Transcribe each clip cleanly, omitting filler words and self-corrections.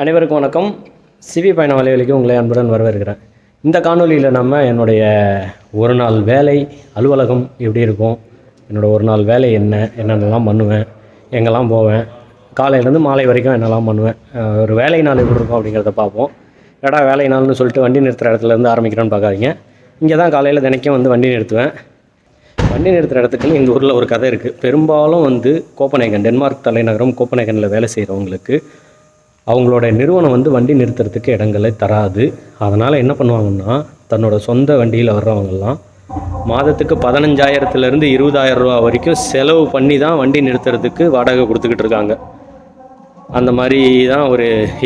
அனைவருக்கும் வணக்கம். சிவி பயண வலைவலிக்கு உங்களை அன்புடன் வரவேற்கிறேன். இந்த காணொலியில் நம்ம என்னுடைய ஒரு நாள் வேலை அலுவலகம் எப்படி இருக்கும், என்னோடய ஒரு நாள் வேலை என்னென்னலாம் பண்ணுவேன், எங்கெல்லாம் போவேன், காலையிலேருந்து மாலை வரைக்கும் என்னெல்லாம் பண்ணுவேன், ஒரு வேலை நாள் எப்படி இருக்கும் அப்படிங்கிறத பார்ப்போம். ஏடா வேலை நாள்னு சொல்லிட்டு வண்டி நிறுத்துகிற இடத்துலேருந்து ஆரம்பிக்கிறேன்னு பார்க்காதீங்க. இங்கே தான் காலையில் தினைக்கும் வந்து வண்டி நிறுத்துவேன். வண்டி நிறுத்துகிற இடத்துக்குன்னு இந்த ஊரில் ஒரு கதை இருக்குது. பெரும்பாலும் வந்து கோப்பனேகன், டென்மார்க் தலைநகரம் கோப்பனேகனில் வேலை செய்கிறவங்களுக்கு அவங்களோட நிறுவனம் வந்து வண்டி நிறுத்துறதுக்கு இடங்களை தராது. அதனால் என்ன பண்ணுவாங்கன்னா, தன்னோட சொந்த வண்டியில் வர்றவங்கெல்லாம் மாதத்துக்கு 15,000 20,000 ரூபா வரைக்கும் செலவு பண்ணி தான் வண்டி நிறுத்துறதுக்கு வாடகை கொடுத்துக்கிட்டு இருக்காங்க. அந்த மாதிரி தான்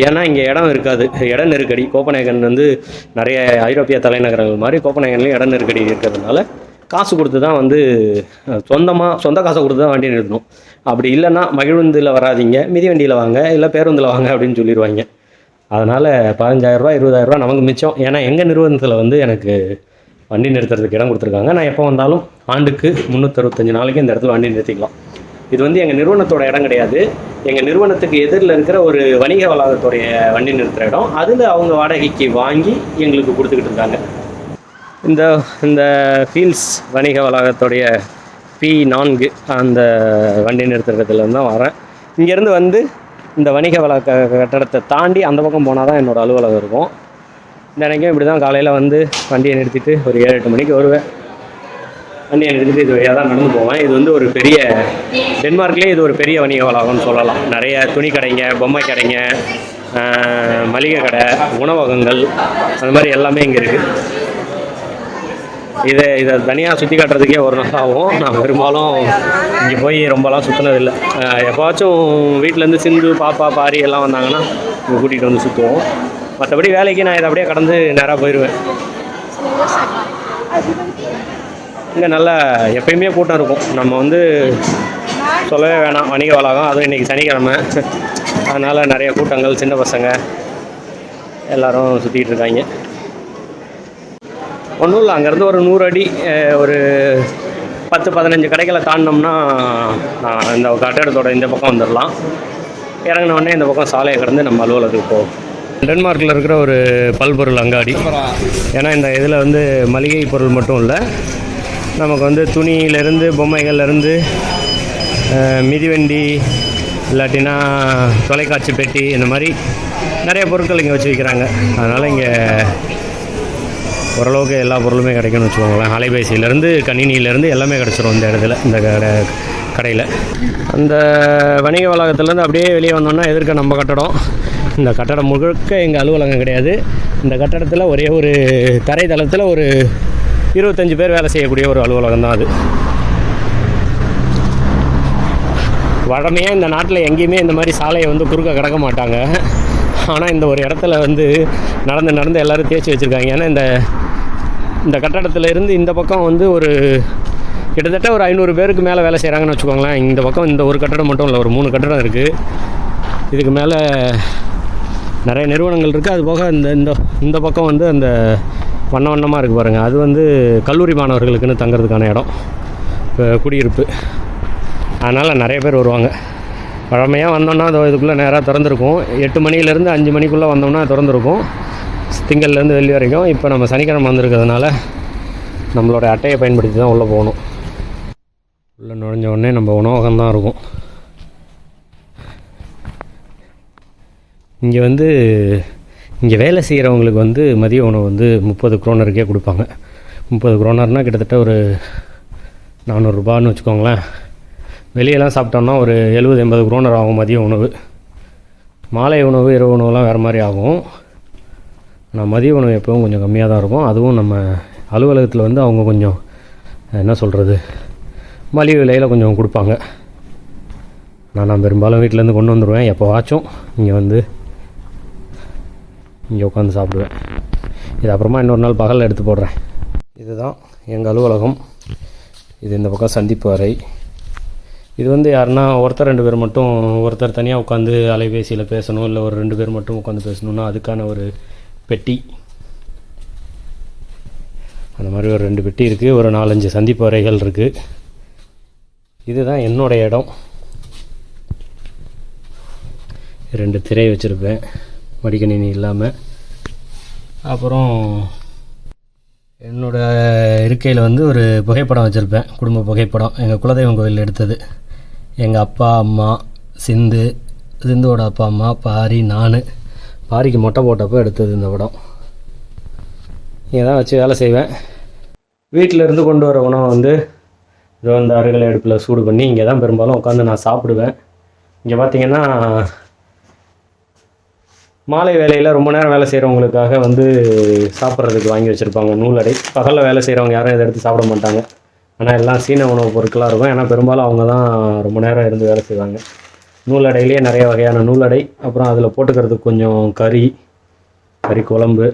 ஏன்னா இங்கே இடம் இருக்காது, இட நெருக்கடி. கோப்பனேகன் வந்து நிறைய ஐரோப்பிய தலைநகரங்கள் மாதிரி கோப்பனேகன்லேயும் இட நெருக்கடி இருக்கிறதுனால காசு கொடுத்து தான் வந்து சொந்த காசை கொடுத்து தான் வண்டி நிறுத்தணும். அப்படி இல்லைன்னா மகிழுந்தில் வராதிங்க, மிதி வண்டியில் வாங்க, இல்லை பேருந்தில் வாங்க அப்படின்னு சொல்லிடுவாங்க. அதனால் 15,000 ரூபா 20,000 ரூபா நமக்கு மிச்சம். ஏன்னா எங்கள் நிறுவனத்தில் வந்து எனக்கு வண்டி நிறுத்துறதுக்கு இடம் கொடுத்துருக்காங்க. நான் எப்போ வந்தாலும் ஆண்டுக்கு 365 நாளைக்கு இந்த இடத்துல வண்டி நிறுத்திக்கலாம். இது வந்து எங்கள் நிறுவனத்தோட இடம் கிடையாது. எங்கள் நிறுவனத்துக்கு எதிரில் இருக்கிற ஒரு வணிக வளாகத்துடைய வண்டி நிறுத்துகிற இடம். அதில் அவங்க வாடகைக்கு வாங்கி எங்களுக்கு கொடுத்துக்கிட்டு இருக்காங்க. இந்த ஃபீல்ஸ் வணிக வளாகத்துடைய P4 அந்த வண்டி நிறுத்துறதுலேருந்து தான் வரேன். இங்கேருந்து வந்து இந்த வணிக வளாக கட்டடத்தை தாண்டி அந்த பக்கம் போனால் தான் என்னோடய அலுவலகம் இருக்கும். தினைக்கும் இப்படி தான் காலையில் வந்து வண்டியை நிறுத்திட்டு ஒரு 7-8 மணிக்கு வருவேன். வண்டியை நிறுத்திட்டு இது வழியாக தான் நடந்து போவேன். இது வந்து ஒரு பெரிய டென்மார்க்லேயே இது ஒரு பெரிய வணிக வளாகம்னு சொல்லலாம். நிறைய துணி கடைங்க, பொம்மை கடைங்க, மளிகை கடை, உணவகங்கள், அந்த மாதிரி எல்லாமே இங்கே இருக்குது. இதை தனியாக சுற்றி காட்டுறதுக்கே ஒரு நாள் ஆகும். நான் பெரும்பாலும் இங்கே போய் ரொம்பலாம் சுற்றினதில்லை. எப்போவாச்சும் வீட்டிலேருந்து சிந்து, பாப்பா, பாரி எல்லாம் வந்தாங்கன்னா இங்கே கூட்டிகிட்டு வந்து சுற்றுவோம். மற்றபடி வேலைக்கு நான் இதை அப்படியே கடந்து நேராக போயிடுவேன். இங்கே நல்லா எப்பயுமே கூட்டம் இருக்கும். நம்ம வந்து சொல்லவே வேணாம், வணிக வளாகம். அதுவும் இன்றைக்கி சனிக்கிழமை, அதனால் நிறைய கூட்டங்கள், சின்ன பசங்க எல்லோரும் சுற்றிக்கிட்டு இருக்காங்க. ஒன்றும் இல்லை, அங்கேருந்து ஒரு 100 அடி ஒரு 10-15 கடைகளை தாண்டினோம்னா நான் இந்த கட்டடத்தோட இந்த பக்கம் வந்துடலாம். இறங்கினோடனே இந்த பக்கம் சாலையை கடந்து நம்ம அலுவலகத்துக்கு போவோம். டென்மார்க்கில் இருக்கிற ஒரு பல்பொருள் அங்காடி. ஏன்னா இந்த இதில் வந்து மளிகை பொருள் மட்டும் இல்லை, நமக்கு வந்து துணியிலேருந்து பொம்மைகள்லேருந்து மிதிவண்டி, இல்லாட்டினா தொலைக்காட்சி பெட்டி, இந்த மாதிரி நிறைய பொருட்கள் இங்கே வச்சு விற்கிறாங்க. அதனால் இங்கே ஓரளவுக்கு எல்லா பொருளுமே கிடைக்கும்னு வச்சுக்கோங்களேன். அலைபேசியிலேருந்து கணினியிலேருந்து எல்லாமே கிடச்சிரும் இந்த இடத்துல, இந்த கடையில். அந்த வணிக வளாகத்துலேருந்து அப்படியே வெளியே வந்தோம்னா எதிர்க்க நம்ம கட்டடம். இந்த கட்டடம் முழுக்க எங்கள் அலுவலகம் கிடையாது. இந்த கட்டடத்தில் ஒரே ஒரு தரைத்தளத்தில் ஒரு 25 பேர் வேலை செய்யக்கூடிய ஒரு அலுவலகம் தான் அது. வழமையாக இந்த நாட்டில் எங்கேயுமே இந்த மாதிரி சாலையை வந்து குறுக்க கிடக்க மாட்டாங்க. ஆனால் இந்த ஒரு இடத்துல வந்து நடந்து எல்லோரும் தேய்ச்சி வச்சுருக்காங்க. ஏன்னா இந்த கட்டடத்தில் இருந்து இந்த பக்கம் வந்து ஒரு கிட்டத்தட்ட ஒரு 500 பேருக்கு மேலே வேலை செய்கிறாங்கன்னு வச்சுக்கோங்களேன். இந்த பக்கம் இந்த ஒரு கட்டடம் மட்டும் இல்லை, ஒரு 3 கட்டடம் இருக்குது. இதுக்கு மேலே நிறைய நிறுவனங்கள் இருக்குது. அது போக இந்த பக்கம் வந்து அந்த வண்ணமாக இருக்குது பாருங்கள், அது வந்து கல்லூரி மாணவர்களுக்குன்னு தங்குறதுக்கான இடம், குடியிருப்பு. அதனால் நிறைய பேர் வருவாங்க. பழமையாக வந்தோம்னா இதுக்குள்ளே நேராக திறந்துருக்கும். 8 மணிலேருந்து 5 மணிக்குள்ளே வந்தோம்னா திறந்துருக்கும், திங்கள்லேருந்து வெள்ளி வரைக்கும். இப்போ நம்ம சனிக்கிழமை வந்திருக்கிறதுனால நம்மளோட அட்டையை பயன்படுத்தி தான் உள்ளே போகணும். உள்ளே நுழைஞ்ச உடனே நம்ம உணவகம்தான் இருக்கும். இங்கே வேலை செய்கிறவங்களுக்கு வந்து மதிய உணவு வந்து 30 குரோனருக்கே கொடுப்பாங்க. 30 குரோனர்னால் கிட்டத்தட்ட ஒரு 400 ரூபான்னு வச்சுக்கோங்களேன். வெளியெல்லாம் சாப்பிட்டோம்னா ஒரு 70-80 குரோனர் ஆகும் மதிய உணவு. மாலை உணவு, இரவு உணவுலாம் வேறு மாதிரி ஆகும். ஆனால் மதிய உணவு எப்பவும் கொஞ்சம் கம்மியாக தான் இருக்கும். அதுவும் நம்ம அலுவலகத்தில் வந்து அவங்க கொஞ்சம் என்ன சொல்கிறது, மலிவு விலையில் கொஞ்சம் கொடுப்பாங்க. நான் பெரும்பாலும் வீட்டிலேருந்து கொண்டு வந்துடுவேன். எப்போவாச்சும் இங்கே உட்காந்து சாப்பிடுவேன். இது அப்புறமா இன்னொரு நாள் பகலில் எடுத்து போடுறேன். இதுதான் எங்கள் அலுவலகம். இது இந்த பக்கம் சந்திப்பு அறை. இது வந்து யாருன்னா ஒருத்தர் 2 பேர் மட்டும், ஒருத்தர் தனியாக உட்காந்து அலைபேசியில் பேசணும், இல்லை ஒரு 2 பேர் மட்டும் உட்காந்து பேசணுன்னா அதுக்கான ஒரு பெட்டி. அந்த மாதிரி ஒரு 2 பெட்டி இருக்குது. ஒரு 4-5 சந்திப்பு அறைகள் இருக்குது. இதுதான் என்னோடய இடம். 2 திரை வச்சுருப்பேன். மடிக்கணினி இல்லாமல். அப்புறம் என்னோடய இருக்கையில் வந்து ஒரு புகைப்படம் வச்சுருப்பேன், குடும்ப புகைப்படம். எங்கள் குலதெய்வம் கோயில் எடுத்தது. எங்கள் அப்பா அம்மா, சிந்துவோட அப்பா அம்மா, பாரி, நான். பாரிக்கு மொட்டை போட்டப்போ எடுத்தது இந்த படம். இங்கே தான் வச்சு வேலை செய்வேன். வீட்டில் இருந்து கொண்டு வர உணவை வந்து இதோ இந்த அருகலை அடுப்பில் சூடு பண்ணி இங்கே தான் பெரும்பாலும் உட்காந்து நான் சாப்பிடுவேன். இங்கே பார்த்திங்கன்னா மாலை வேலையில் ரொம்ப நேரம் வேலை செய்கிறவங்களுக்காக வந்து சாப்பிட்றதுக்கு வாங்கி வச்சுருப்பாங்க நூலடை. பகலில் வேலை செய்கிறவங்க யாரும் இதை எடுத்து சாப்பிட மாட்டாங்க. ஆனால் எல்லாம் சீன உணவுப் பொருட்களாக இருக்கும். ஏன்னா பெரும்பாலும் அவங்க தான் ரொம்ப நேரம் இருந்து வேலை செய்வாங்க. நூலடையிலே நிறைய வகையான நூலடை, அப்புறம் அதில் போட்டுக்கிறதுக்கு கொஞ்சம் கறி குழம்பு,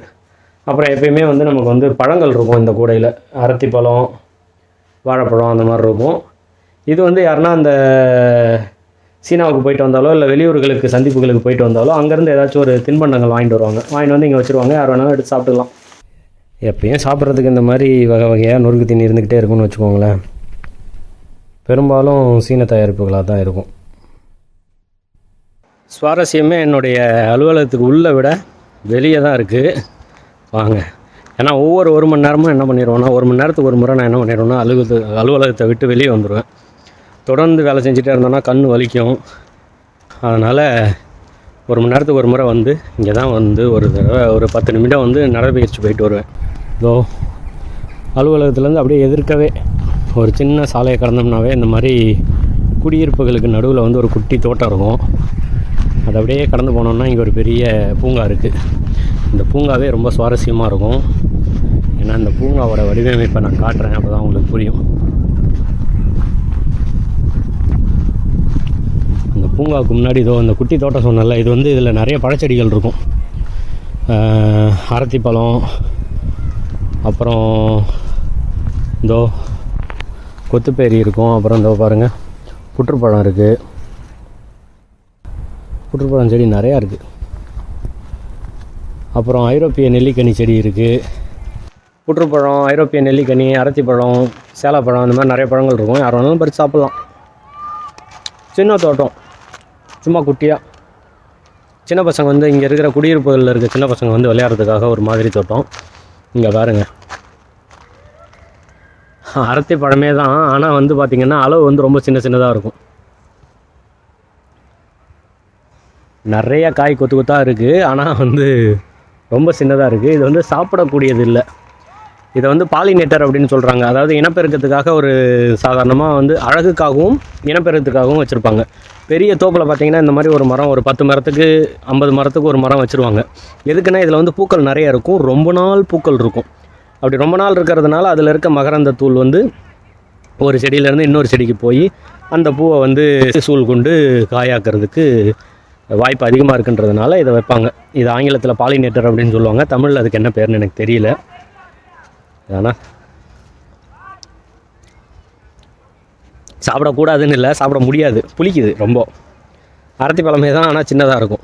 அப்புறம் எப்பயுமே வந்து நமக்கு வந்து பழங்கள் இருக்கும் இந்த கூடையில். அரத்திப்பழம், வாழைப்பழம் அந்த மாதிரி இருக்கும். இது வந்து யாருன்னா அந்த சீனாவுக்கு போயிட்டு வந்தாலோ இல்லை வெளியூர்களுக்கு சந்திப்புகளுக்கு போயிட்டு வந்தாலோ அங்கேருந்து ஏதாச்சும் ஒரு தின்பண்டங்கள் வாங்கிட்டு வருவாங்க. வாங்கிட்டு வந்து இங்கே வச்சுருவாங்க, யார் வேணாலும் எடுத்து சாப்பிட்டுக்கலாம். எப்பயும் சாப்பிட்றதுக்கு இந்த மாதிரி வகை வகையாக நொறுக்கு தண்ணி இருந்துக்கிட்டே இருக்கும்னு வச்சுக்கோங்களேன். பெரும்பாலும் சீன தயாரிப்புகளாக தான் இருக்கும். சுவாரஸ்யமே என்னுடைய அலுவலகத்துக்கு உள்ளே விட வெளியே தான் இருக்குது. வாங்க. ஏன்னா ஒவ்வொரு 1 மணி நேரமும் என்ன பண்ணிடுவோன்னா, 1 மணி நேரத்துக்கு ஒரு முறை நான் என்ன பண்ணிடுவேன்னா அலுவலகத்தை விட்டு வெளியே வந்துடுவேன். தொடர்ந்து வேலை செஞ்சுட்டே இருந்தோன்னா கண் வலிக்கும். அதனால் 1 மணி நேரத்துக்கு ஒரு முறை வந்து இங்கே தான் வந்து ஒரு தடவை ஒரு 10 நிமிடம் வந்து நடைபயிற்சி போயிட்டு வருவேன். இதோ அலுவலகத்துலேருந்து அப்படியே எதிர்க்கவே ஒரு சின்ன சாலையை கடந்தோம்னாவே இந்த மாதிரி குடியிருப்புகளுக்கு நடுவில் வந்து ஒரு குட்டி தோட்டம் இருக்கும். அது அப்படியே கடந்து போனோம்னா இங்கே ஒரு பெரிய பூங்கா இருக்குது. இந்த பூங்காவே ரொம்ப சுவாரஸ்யமாக இருக்கும். ஏன்னா இந்த பூங்காவோட வடிவமைப்பை நான் காட்டுறேன், அப்போ தான் உங்களுக்கு புரியும். இந்த பூங்காவுக்கு முன்னாடி இதோ இந்த குட்டி தோட்டம் சொன்னல, இது வந்து இதில் நிறைய பழச்செடிகள் இருக்கும். அரத்திப்பழம், அப்புறம் இதோ கொத்துப்பேரி இருக்கும். அப்புறம் இதோ பாருங்கள் புற்றுப்பழம் இருக்குது. புற்றுப்பழம் செடி நிறையா இருக்குது. அப்புறம் ஐரோப்பிய நெல்லிக்கனி செடி இருக்குது. புற்றுப்பழம், ஐரோப்பிய நெல்லிக்கனி, அரத்திப்பழம், சேலப்பழம், இந்த மாதிரி நிறைய பழங்கள் இருக்கும். யார் வேணாலும் பறித்து சாப்பிட்லாம். சின்ன தோட்டம், சும்மா குட்டியாக. சின்ன பசங்க வந்து இங்கே இருக்கிற குடியிருப்புகளில் இருக்க சின்ன பசங்க வந்து விளையாடுறதுக்காக ஒரு மாதிரி தோட்டம். இங்கே பாருங்கள், அரத்தி பழமே தான். ஆனால் வந்து பார்த்திங்கன்னா அளவு வந்து ரொம்ப சின்னதாக இருக்கும். நிறைய காய் கொத்து கொத்தாக இருக்குது, ஆனால் வந்து ரொம்ப சின்னதாக இருக்குது. இது வந்து சாப்பிடக்கூடியது இல்லை. இதை வந்து பாலினேட்டர் அப்படின்னு சொல்கிறாங்க. அதாவது இனப்பெருக்கத்துக்காக ஒரு சாதாரணமாக வந்து அழகுக்காகவும் இனப்பெருக்கத்துக்காகவும் வச்சுருப்பாங்க. பெரிய தோப்பில் பார்த்திங்கன்னா இந்த மாதிரி ஒரு மரம், ஒரு 10 மரத்துக்கு 50 மரத்துக்கு ஒரு மரம் வச்சுருவாங்க. எதுக்குன்னா இதில் வந்து பூக்கள் நிறைய இருக்கும், ரொம்ப நாள் பூக்கள் இருக்கும். அப்படி ரொம்ப நாள் இருக்கிறதுனால அதில் இருக்க மகரந்த தூள் வந்து ஒரு செடியிலேருந்து இன்னொரு செடிக்கு போய் அந்த பூவை வந்து சூழ் கொண்டு காயாக்கிறதுக்கு வாய்ப்பு அதிகமாக இருக்குன்றதுனால இதை வைப்பாங்க. இது ஆங்கிலத்தில் பாலினேட்டர் அப்படின்னு சொல்லுவாங்க. தமிழில் அதுக்கு என்ன பேர்னு எனக்கு தெரியல. ஆனால் சாப்பிடக்கூடாதுன்னு இல்லை, சாப்பிட முடியாது, புளிக்குது ரொம்ப. அரத்தி பழமே தான், ஆனால் சின்னதாக இருக்கும்.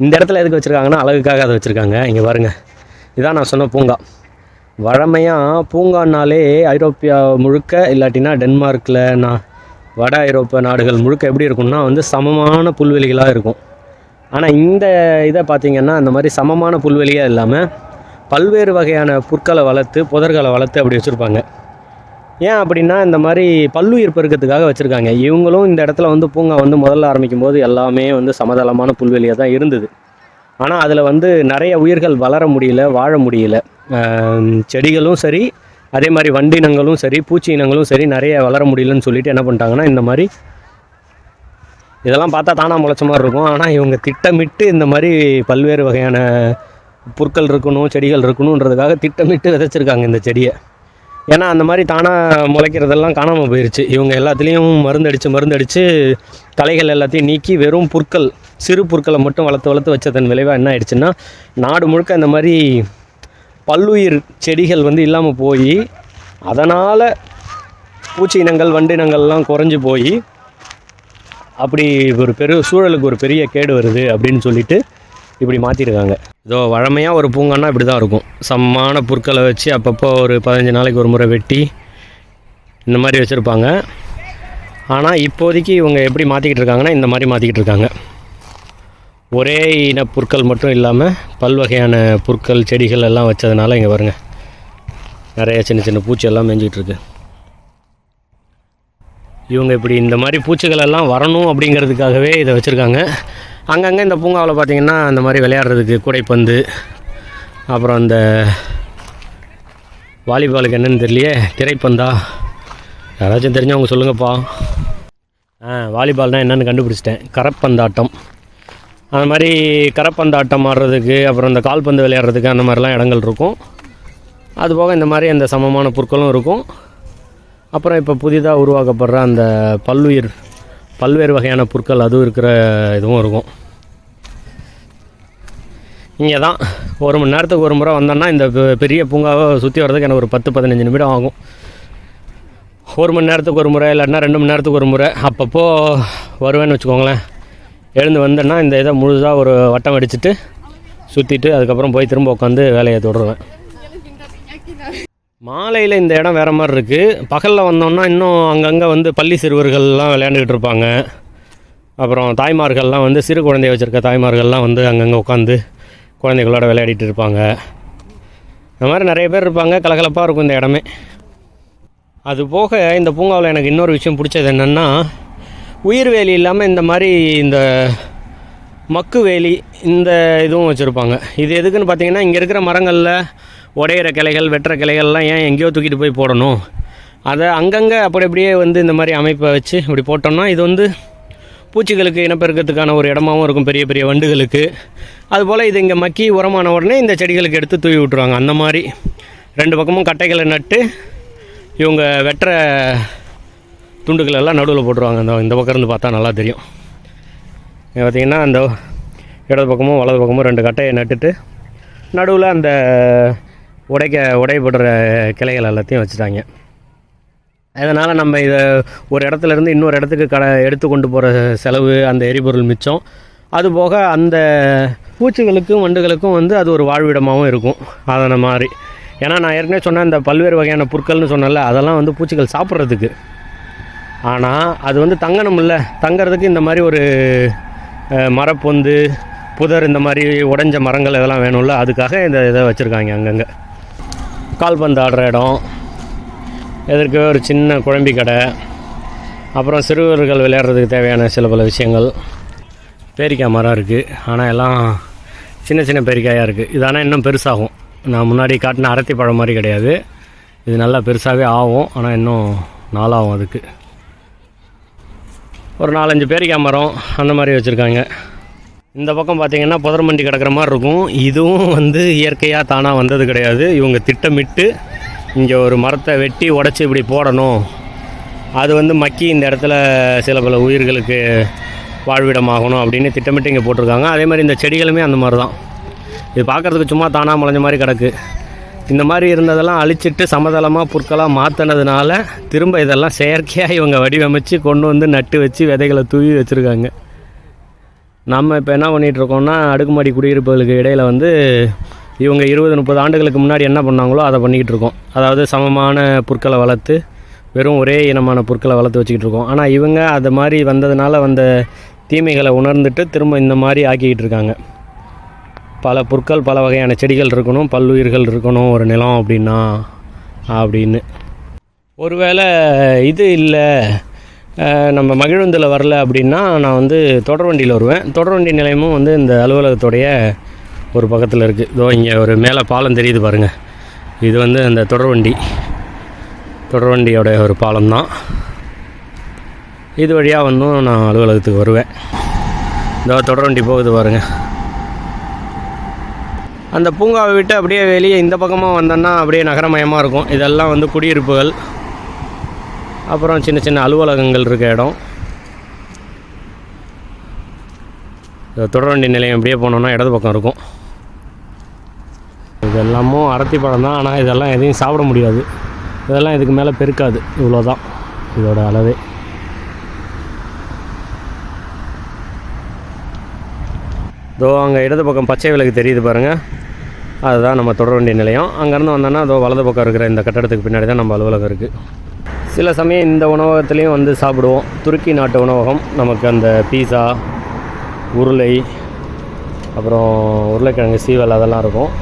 இந்த இடத்துல எதுக்கு வச்சுருக்காங்கன்னா அழகுக்காக அதை வச்சுருக்காங்க. இங்கே பாருங்கள், இதான் நான் சொன்ன பூங்கா. வழமையாக பூங்கானாலே ஐரோப்பியா முழுக்க, இல்லாட்டினா டென்மார்க்கில், வட ஐரோப்பிய நாடுகள் முழுக்க எப்படி இருக்கும்னா வந்து சமமான புல்வெளிகளாக இருக்கும். ஆனால் இந்த இதை பார்த்திங்கன்னா அந்த மாதிரி சமமான புல்வெளியாக இல்லாமல் பல்வேறு வகையான புற்களை வளர்த்து, புதர்களை வளர்த்து அப்படி வச்சுருப்பாங்க. ஏன் அப்படின்னா இந்த மாதிரி பல்லுயிர் பெருக்கத்துக்காக வச்சுருக்காங்க. இவங்களும் இந்த இடத்துல வந்து பூங்கா வந்து முதல்ல ஆரம்பிக்கும் போது எல்லாமே வந்து சமதளமான புல்வெளியாக தான் இருந்தது. ஆனால் அதில் வந்து நிறைய உயிர்கள் வளர முடியல, வாழ முடியல. செடிகளும் சரி, அதே மாதிரி வண்டினங்களும் சரி, பூச்சி இனங்களும் சரி நிறைய வளர முடியலன்னு சொல்லிட்டு என்ன பண்ணிட்டாங்கன்னா இந்த மாதிரி இதெல்லாம் பார்த்தா தானாக முளைச்ச மாதிரி இருக்கும். ஆனால் இவங்க திட்டமிட்டு இந்த மாதிரி பல்வேறு வகையான புற்கள் இருக்கணும், செடிகள் இருக்கணுன்றதுக்காக திட்டமிட்டு விதைச்சிருக்காங்க இந்த செடியை. ஏன்னா அந்த மாதிரி தானாக முளைக்கிறதெல்லாம் காணாமல் போயிடுச்சு. இவங்க எல்லாத்துலேயும் மருந்தடித்து களைகள் எல்லாத்தையும் நீக்கி வெறும் புற்கள், சிறு புற்களை மட்டும் வளர்த்து வச்சதன் விளைவாக என்ன ஆயிடுச்சுன்னா நாடு முழுக்க இந்த மாதிரி பல்லுயிர் செடிகள் வந்து இல்லாமல் போய் அதனால் பூச்சி இனங்கள், வண்டு இனங்கள்லாம் குறைஞ்சி போய் அப்படி ஒரு சூழலுக்கு ஒரு பெரிய கேடு வருது அப்படின்னு சொல்லிட்டு இப்படி மாற்றிருக்காங்க. இதோ வழமையாக ஒரு பூங்கான்னா இப்படி தான் இருக்கும். சமமான புற்களை வச்சு அப்பப்போ ஒரு 15 நாளைக்கு ஒரு முறை வெட்டி இந்த மாதிரி வச்சுருப்பாங்க. ஆனால் இப்போதைக்கு இவங்க எப்படி மாற்றிக்கிட்டு இருக்காங்கன்னா இந்த மாதிரி மாற்றிக்கிட்டு இருக்காங்க. ஒரே இன புற்கள் மட்டும் இல்லாமல் பல்வகையான புற்கள் செடிகள் எல்லாம் வச்சதுனால இங்கே பாருங்க நிறைய சின்ன சின்ன பூச்சி எல்லாம் மேய்ஞ்சிட்ருக்கு. இவங்க இப்படி இந்த மாதிரி பூச்சிகள் எல்லாம் வரணும் அப்படிங்கிறதுக்காகவே இதை வச்சுருக்காங்க. அங்கங்கே இந்த பூங்காவில் பார்த்திங்கன்னா இந்த மாதிரி விளையாடுறதுக்கு கூடைப்பந்து, அப்புறம் அந்த வாலிபாலுக்கு என்னென்னு தெரியலையே, திரைப்பந்தா, யாராச்சும் தெரிஞ்சவங்க சொல்லுங்கப்பா. வாலிபால்னால் என்னென்னு கண்டுபிடிச்சிட்டேன், கரப்பந்தாட்டம். அந்த மாதிரி கரப்பந்தாட்டம் ஆடுறதுக்கு, அப்புறம் இந்த கால்பந்து விளையாடுறதுக்கு அந்த மாதிரிலாம் இடங்கள் இருக்கும். அதுபோக இந்த மாதிரி அந்த சமமான பொருட்களும் இருக்கும். அப்புறம் இப்போ புதிதாக உருவாக்கப்படுற அந்த பல்வேறு வகையான புற்கள் அதுவும் இருக்கிற இதுவும் இருக்கும். இங்கே தான் 1 மணி நேரத்துக்கு ஒரு முறை வந்தோன்னா இந்த பெரிய பூங்காவை சுற்றி வர்றதுக்கு எனக்கு ஒரு 10-15 நிமிடம் ஆகும். 1 மணி நேரத்துக்கு ஒரு முறை இல்லைன்னா 2 மணி நேரத்துக்கு ஒரு முறை அப்பப்போ வருவேன்னு வச்சுக்கோங்களேன். எழுந்து வந்தேன்னா இந்த இதை முழுதாக ஒரு வட்டம் அடிச்சுட்டு சுற்றிட்டு அதுக்கப்புறம் போய் திரும்ப உட்காந்து வேலையை தொடருவேன். மாலையில் இந்த இடம் வேறு மாதிரி இருக்குது. பகலில் வந்தோன்னா இன்னும் அங்கங்கே வந்து பள்ளி சிறுவர்கள்லாம் விளையாண்டுக்கிட்டு இருப்பாங்க. அப்புறம் தாய்மார்கள்லாம் வந்து சிறு குழந்தைய வச்சுருக்க தாய்மார்கள்லாம் வந்து அங்கங்கே உட்காந்து குழந்தைகளோட விளையாடிட்டு இருப்பாங்க. இந்த மாதிரி நிறைய பேர் இருப்பாங்க. கலகலப்பாக இருக்கும் இந்த இடமே. அதுபோக இந்த பூங்காவில் எனக்கு இன்னொரு விஷயம் பிடிச்சது என்னென்னா, உயிர் வேலி இல்லாமல் இந்த மாதிரி இந்த மக்கு வேலி இந்த இதுவும் வச்சுருப்பாங்க. இது எதுக்குன்னு பார்த்தீங்கன்னா, இங்கே இருக்கிற மரங்களில் உடையிற கிளைகள் வெட்டுற கிளைகள்லாம் ஏன் எங்கேயோ தூக்கிட்டு போய் போடணும், அதை அங்கங்கே அப்படியே வந்து இந்த மாதிரி அமைப்பை வச்சு இப்படி போட்டோம்னா இது வந்து பூச்சிகளுக்கு இனப்பெருக்கத்துக்கான ஒரு இடமாகவும் இருக்கும், பெரிய பெரிய வண்டுகளுக்கு. அதுபோல் இது இங்கே மக்கி உரமான உடனே இந்த செடிகளுக்கு எடுத்து தூவி விட்டுருவாங்க. அந்த மாதிரி 2 பக்கமும் கட்டைகளை நட்டு இவங்க வெட்டுற துண்டுகள் எல்லாம் நடுவில் போட்டுருவாங்க. இந்த பக்கம் இருந்து பார்த்தா நல்லா தெரியும். பார்த்திங்கன்னா அந்த இடது பக்கமும் வலது பக்கமும் 2 கட்டையை நட்டுட்டு நடுவில் அந்த உடைப்படுற கிளைகள் எல்லாத்தையும் வச்சுட்டாங்க. அதனால் நம்ம இதை ஒரு இடத்துலேருந்து இன்னொரு இடத்துக்கு எடுத்து கொண்டு போகிற செலவு, அந்த எரிபொருள் மிச்சம். அதுபோக அந்த பூச்சிகளுக்கும் வண்டுகளுக்கும் வந்து அது ஒரு வாழ்விடமாகவும் இருக்கும். அதனை மாதிரி ஏன்னா நான் ஏற்கனவே சொன்னேன், இந்த பல்வேறு வகையான புற்கள்னு சொன்னல, அதெல்லாம் வந்து பூச்சிகள் சாப்பிட்றதுக்கு. ஆனால் அது வந்து தங்கணும்ல, தங்கிறதுக்கு இந்த மாதிரி ஒரு மரப்பொந்து, புதர், இந்த மாதிரி உடைஞ்ச மரங்கள் இதெல்லாம் வேணும்ல, அதுக்காக இந்த இதை வச்சுருக்காங்க. அங்கங்கே கால்பந்து ஆடுற இடம், எதற்கு ஒரு சின்ன குழம்பி கடை, அப்புறம் சிறுவர்கள் விளையாடுறதுக்கு தேவையான சில பல விஷயங்கள். பேரிக்காய் மரம் இருக்குது, ஆனால் எல்லாம் சின்ன சின்ன பேரிக்காயாக இருக்குது. இது ஆனால் இன்னும் பெருசாகும். நான் முன்னாடி காட்டின அரத்தி பழம் மாதிரி கிடையாது, இது நல்லா பெருசாகவே ஆகும். ஆனால் இன்னும் நாளாகும். அதுக்கு ஒரு 4-5 பேரிக்காய் மரம் அந்த மாதிரி வச்சுருக்காங்க. இந்த பக்கம் பார்த்திங்கன்னா புதர் மண்டி கிடக்கிற மாதிரி இருக்கும். இதுவும் வந்து இயற்கையாக தானாக வந்தது கிடையாது. இவங்க திட்டமிட்டு இங்கே ஒரு மரத்தை வெட்டி உடச்சி இப்படி போடணும், அது வந்து மக்கி இந்த இடத்துல சில பல உயிர்களுக்கு வாழ்விடமாகணும் அப்படின்னு திட்டமிட்டு இங்கே போட்டிருக்காங்க. அதே மாதிரி இந்த செடிகளுமே அந்த மாதிரி தான். இது பார்க்குறதுக்கு சும்மா தானாக முளைஞ்ச மாதிரி கிடக்கு. இந்த மாதிரி இருந்ததெல்லாம் அழிச்சிட்டு சமதளமாக புற்களாக மாற்றினதுனால திரும்ப இதெல்லாம் செயற்கையாக இவங்க வடிவமைச்சு கொண்டு வந்து நட்டு வச்சு விதைகளை தூவி வச்சுருக்காங்க. நம்ம இப்போ என்ன பண்ணிகிட்ருக்கோம்னா, அடுக்குமாடி குடியிருப்புகளுக்கு இடையில் வந்து இவங்க 20-30 ஆண்டுகளுக்கு முன்னாடி என்ன பண்ணாங்களோ அதை பண்ணிக்கிட்டு இருக்கோம். அதாவது சமமான புற்களை வளர்த்து வெறும் ஒரே இனமான புற்களை வளர்த்து வச்சுக்கிட்டு இருக்கோம். ஆனால் இவங்க அது மாதிரி வந்ததுனால வந்த தீமைகளை உணர்ந்துட்டு திரும்ப இந்த மாதிரி ஆக்கிக்கிட்டு இருக்காங்க. பல புற்கள், பல வகையான செடிகள் இருக்கணும், பல்லுயிர்கள் இருக்கணும் ஒரு நிலம் அப்படின்னா அப்படின்னு. ஒருவேளை இது இல்லை, நம்ம மகிழுந்தில் வரல அப்படின்னா நான் வந்து தொடர்வண்டியில் வருவேன். தொடர்வண்டி நிலையமும் வந்து இந்த அலுவலகத்துடைய ஒரு பக்கத்தில் இருக்குது. இதோ இங்கே ஒரு மேலே பாலம் தெரியுது பாருங்கள், இது வந்து அந்த தொடர்வண்டியோட ஒரு பாலம் தான். இது வழியாக வந்தும் நான் அலுவலகத்துக்கு வருவேன். இதோ தொடர்வண்டி போகுது பாருங்கள். அந்த பூங்காவை விட்டு அப்படியே வெளியே இந்த பக்கமாக வந்தோன்னா அப்படியே நகரமயமாக இருக்கும். இதெல்லாம் வந்து குடியிருப்புகள், அப்புறம் சின்ன சின்ன அலுவலகங்கள் இருக்க இடம். தொடர்வண்டி நிலையம் அப்படியே போனோன்னா இடது பக்கம் இருக்கும். இதெல்லாமும் அரத்தி பழம் தான், ஆனால் இதெல்லாம் எதையும் சாப்பிட முடியாது. இதெல்லாம் இதுக்கு மேலே பெருக்காது. இவ்வளோதான் இதோட அளவே. இதோ அங்கே இடது பக்கம் பச்சை விளக்கு தெரியுது பாருங்கள், அதுதான் நம்ம தொடர்வண்டி நிலையம். அங்கேருந்து வந்தோன்னா அதோ வலது பக்கம் இருக்கிற இந்த கட்டடத்துக்கு பின்னாடி தான் நம்ம அலுவலகம் இருக்குது. சில சமயம் இந்த உணவகத்துலேயும் வந்து சாப்பிடுவோம். துருக்கி நாட்டு உணவகம். நமக்கு அந்த பீஸா, உருளை, அப்புறம் உருளைக்கிழங்கு சீவல் அதெல்லாம் இருக்கும்.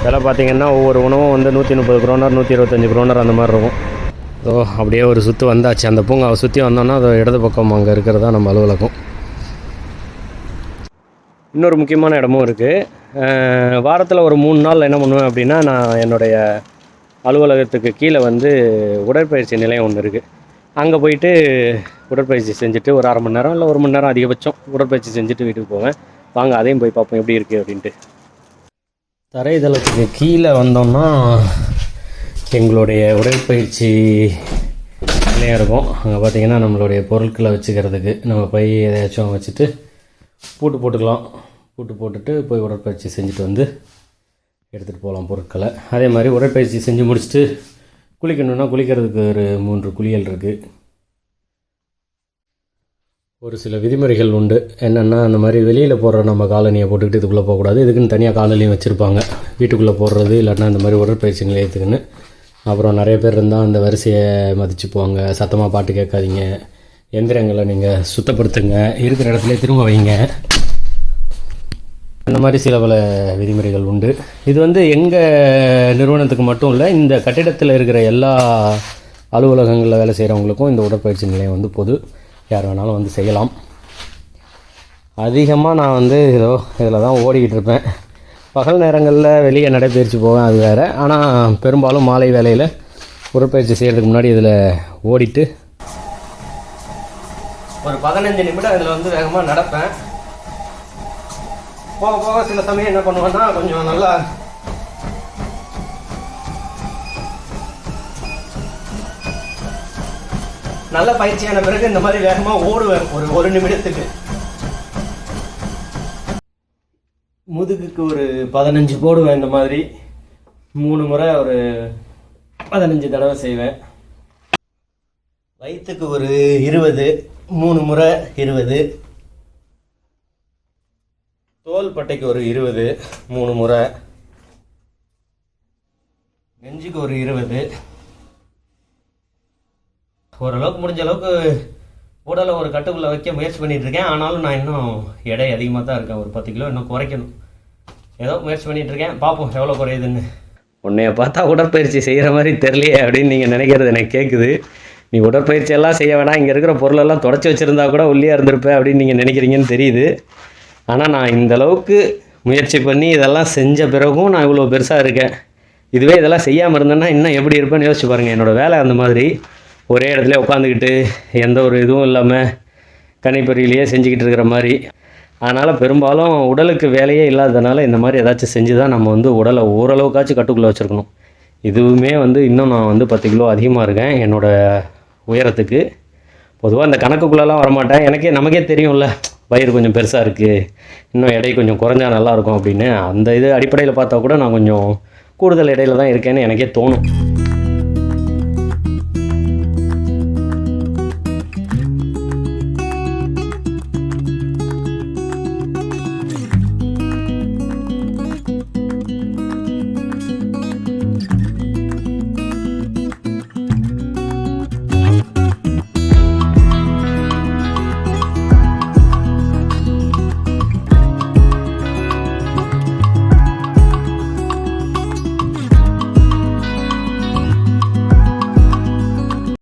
விலை பார்த்திங்கன்னா ஒவ்வொரு உணவும் வந்து 130 குரோனர் 125 குரோனர் அந்த மாதிரி இருக்கும். ஸோ அப்படியே ஒரு சுற்று வந்தாச்சு. அந்த பூங்காவை சுற்றி வந்தோன்னா அது இடது பக்கம் அங்கே இருக்கிறது தான் நம்ம அலுவலகம். இன்னொரு முக்கியமான இடமும் இருக்குது. வாரத்தில் ஒரு 3 நாள் என்ன பண்ணுவேன் அப்படின்னா, நான் என்னுடைய அலுவலகத்துக்கு கீழே வந்து உடற்பயிற்சி நிலையம் ஒன்று இருக்குது. அங்கே போயிட்டு உடற்பயிற்சி செஞ்சுட்டு ஒரு அரை மணி நேரம் இல்லை 1 மணி நேரம் அதிகபட்சம் உடற்பயிற்சி செஞ்சுட்டு வீட்டுக்கு போவேன். வாங்க அதையும் போய் பார்ப்போம் எப்படி இருக்குது அப்படின்ட்டு. தரைதளத்துக்கு கீழே வந்தோம்னா எங்களுடைய உடற்பயிற்சி நிலையம் இருக்கும். அங்கே பார்த்திங்கன்னா நம்மளுடைய பொருட்களை வச்சுக்கிறதுக்கு நம்ம பை எதாச்சும் வச்சுட்டு பூட்டு போட்டுக்கலாம். பூட்டு போட்டுட்டு போய் உடற்பயிற்சி செஞ்சுட்டு வந்து எடுத்துகிட்டு போகலாம் பொருட்களை. அதே மாதிரி உடற்பயிற்சி செஞ்சு முடிச்சுட்டு குளிக்கணுன்னா குளிக்கிறதுக்கு ஒரு 3 குளியல் இருக்குது. ஒரு சில விதிமுறைகள் உண்டு. என்னென்னா, அந்த மாதிரி வெளியில் போடுற நம்ம காலனியை போட்டுக்கிட்டு இதுக்குள்ளே போகக்கூடாது. இதுக்குன்னு தனியாக காலனியும் வச்சுருப்பாங்க. வீட்டுக்குள்ளே போடுறது இல்லைன்னா இந்த மாதிரி உடற்பயிற்சி நிலையத்துக்குன்னு. அப்புறம் நிறைய பேர் இருந்தால் அந்த வரிசையை மதித்து போவாங்க. சத்தமாக பாட்டு கேட்காதீங்க, எந்திரங்களை நீங்கள் சுத்தப்படுத்துங்க, இருக்கிற இடத்துல திரும்ப வைங்க, அந்த மாதிரி சில பல விதிமுறைகள் உண்டு. இது வந்து எங்கள் நிறுவனத்துக்கு மட்டும் இல்லை, இந்த கட்டிடத்தில் இருக்கிற எல்லா அலுவலகங்களில் வேலை செய்கிறவங்களுக்கும் இந்த உடற்பயிற்சி நிலையம் வந்து பொது. யார் வேணாலும் வந்து செய்யலாம். அதிகமாக நான் வந்து இதில் தான் ஓடிக்கிட்டு இருப்பேன். பகல் நேரங்களில் வெளியே நடைபயிற்சி போவேன், அது வேறு. ஆனால் பெரும்பாலும் மாலை வேலையில் உடற்பயிற்சி செய்கிறதுக்கு முன்னாடி இதில் ஓடிட்டு ஒரு 15 நிமிடம் இதில் வந்து வேகமாக நடப்பேன். போக போக சில சமயம் என்ன பண்ணுவேன்னா, கொஞ்சம் நல்லா நல்ல பயிற்சியான பிறகு இந்த மாதிரி வேகமாக ஓடுவேன் ஒரு நிமிடத்துக்கு. முதுகுக்கு ஒரு 15 போடுவேன். இந்த மாதிரி 3 முறை ஒரு 15 தடவை செய்வேன். வயிற்றுக்கு ஒரு 20, 3 முறை 20. தோள்பட்டைக்கு ஒரு 20, 3 முறை. நெஞ்சுக்கு ஒரு 20. ஓரளவுக்கு முடிஞ்ச அளவுக்கு உடலை ஒரு கட்டுக்குள்ளே வைக்க முயற்சி பண்ணிகிட்டு இருக்கேன். ஆனாலும் நான் இன்னும் எடை அதிகமாக தான் இருக்கேன். ஒரு 10 கிலோ இன்னும் குறைக்கணும். ஏதோ முயற்சி பண்ணிகிட்டு இருக்கேன், பார்ப்போம் எவ்வளோ குறையுதுன்னு. உன்னைய பார்த்தா உடற்பயிற்சி செய்கிற மாதிரி தெரியலையே அப்படின்னு நீங்கள் நினைக்கிறது எனக்கு கேட்குது. நீ உடற்பயிற்சியெல்லாம் செய்ய வேணாம், இங்கே இருக்கிற பொருளெல்லாம் தொடச்சி வச்சுருந்தா கூட ஒல்லியாக இருந்திருப்பேன் அப்படின்னு நீங்கள் நினைக்கிறீங்கன்னு தெரியுது. ஆனால் நான் இந்தளவுக்கு முயற்சி பண்ணி இதெல்லாம் செஞ்ச பிறகும் நான் இவ்வளோ பெருசாக இருக்கேன். இதுவே இதெல்லாம் செய்யாமல் இருந்தேன்னா இன்னும் எப்படி இருப்பேன்னு யோசிச்சு பாருங்கள். என்னோடய வேலை அந்த மாதிரி ஒரே இடத்துல உட்காந்துக்கிட்டு எந்த ஒரு இதுவும் இல்லாமல் கணிப்பொறியிலேயே செஞ்சுக்கிட்டு இருக்கிற மாதிரி. அதனால் பெரும்பாலும் உடலுக்கு வேலையே இல்லாததுனால இந்த மாதிரி ஏதாச்சும் செஞ்சு தான் நம்ம வந்து உடலை ஓரளவுக்காச்சும் கட்டுக்குள்ளே வச்சுருக்கணும். இதுவுமே வந்து இன்னும் நான் வந்து 10 கிலோ அதிகமாக இருக்கேன் என்னோடய உயரத்துக்கு. பொதுவாக இந்த கணக்குக்குள்ளெல்லாம் வரமாட்டேன். நமக்கே தெரியும்ல, வயிறு கொஞ்சம் பெருசாக இருக்குது, இன்னும் எடை கொஞ்சம் குறைஞ்சா நல்லாயிருக்கும் அப்படின்னு. அந்த இது அடிப்படையில் பார்த்தா கூட நான் கொஞ்சம் கூடுதல் எடையில் தான் இருக்கேன்னு எனக்கே தோணும்.